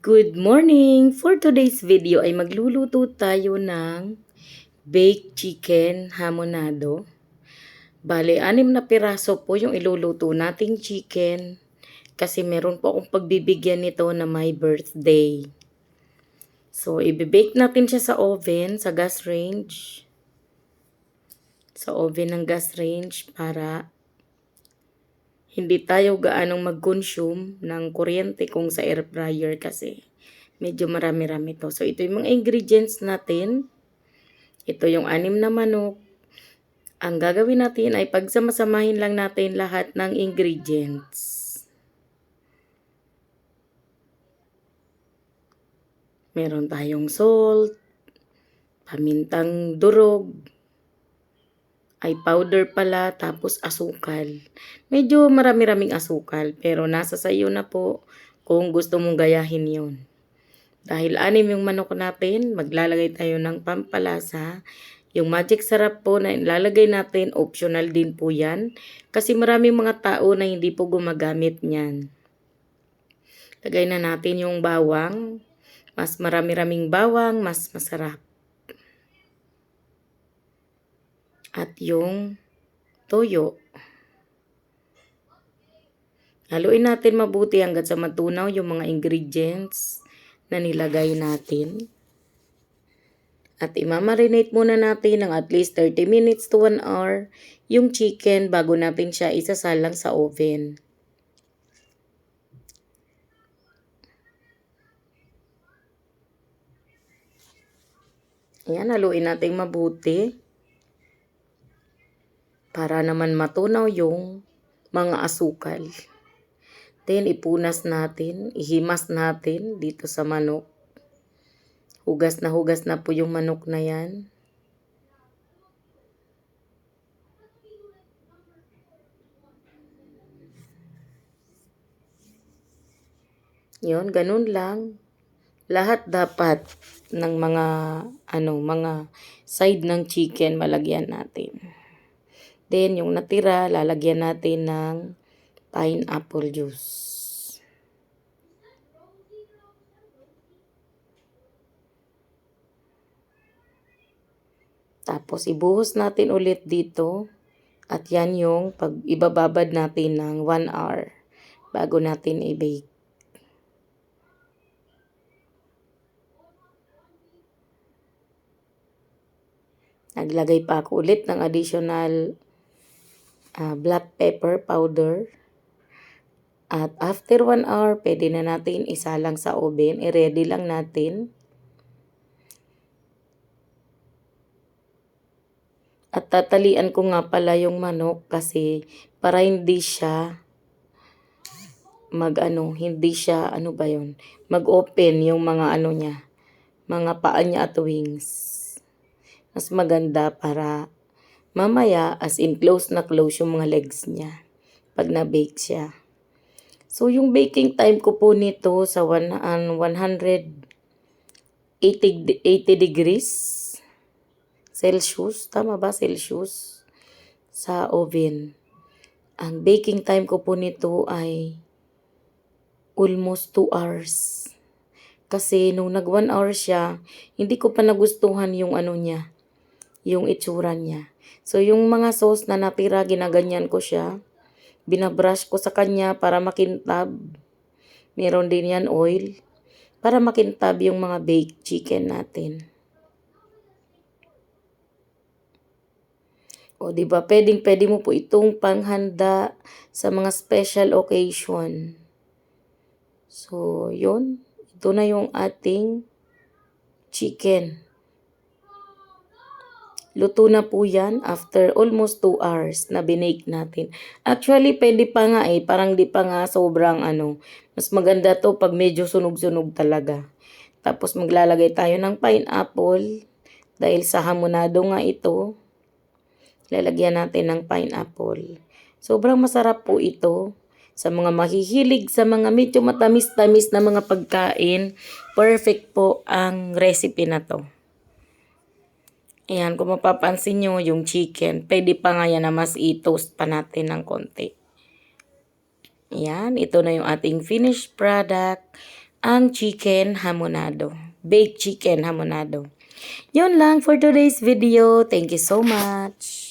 Good morning! For today's video ay magluluto tayo ng baked chicken hamonado. Bale, 6 na piraso po yung iluluto nating chicken kasi meron po akong pagbibigyan nito na my birthday. So, ibibake natin siya sa oven, sa gas range. Sa oven ng gas range para hindi tayo gaanong mag-consume ng kuryente kung sa air fryer kasi medyo marami-rami to. So, ito yung mga ingredients natin. Ito yung 6 na manok. Ang gagawin natin ay pagsamasamahin lang natin lahat ng ingredients. Meron tayong salt, pamintang durog, ay powder pala, tapos asukal. Medyo marami-raming asukal, pero nasa sayo na po kung gusto mong gayahin yun. Dahil 6 yung manok natin, maglalagay tayo ng pampalasa. Yung magic sarap po na ilalagay natin, optional din po yan. Kasi maraming mga tao na hindi po gumagamit niyan. Lagay na natin yung bawang. Mas marami-raming bawang, mas masarap. At yung toyo. Haluin natin mabuti hanggang sa matunaw yung mga ingredients na nilagay natin. At imamarinate muna natin ng at least 30 minutes to 1 hour yung chicken bago natin siya isasalang sa oven. Ayan, haluin natin mabuti para naman matunaw yung mga asukal. Then, ipunas natin, ihimas natin dito sa manok. Hugas na po yung manok na yan. Yun, ganun lang. Lahat dapat ng mga side ng chicken malagyan natin. Then, yung natira, lalagyan natin ng pineapple juice. Tapos, ibuhos natin ulit dito. At yan yung ibababad natin ng 1 hour bago natin i-bake. Naglagay pa ako ulit ng additional black pepper powder. At after 1 hour, pwede na natin isalang sa oven. I-ready lang natin. At tatalian ko nga pala yung manok kasi para hindi siya mag-open yung mga niya, mga paa niya at wings. Mas maganda para mamaya as in close na close yung mga legs niya pag na-bake siya. So yung baking time ko po nito sa 180 degrees Celsius, tama ba Celsius? Sa oven. Ang baking time ko po nito ay almost 2 hours. Kasi nung nag 1 hour siya, hindi ko pa nagustuhan yung niya, yung itsura niya. So yung mga sauce na natira, ginaganyan ko siya. Binabrush ko sa kanya para makintab. Meron din yan oil para makintab yung mga baked chicken natin. O diba, pwede mo po itong panghanda sa mga special occasion. So, yun. Ito na yung ating chicken. Luto na po yan after almost 2 hours na binake natin. Actually, pwede pa nga parang di pa nga sobrang Mas maganda to pag medyo sunog-sunog talaga. Tapos maglalagay tayo ng pineapple. Dahil sa hamonado nga ito, lalagyan natin ng pineapple. Sobrang masarap po ito. Sa mga mahihilig sa mga medyo matamis-tamis na mga pagkain, perfect po ang recipe na to. Ayan, kung mapapansin nyo yung chicken, pwede pa nga yan na mas i-toast pa natin ng konti. Ayan, ito na yung ating finished product. ang chicken hamonado. Baked chicken hamonado. Yun lang for today's video. Thank you so much.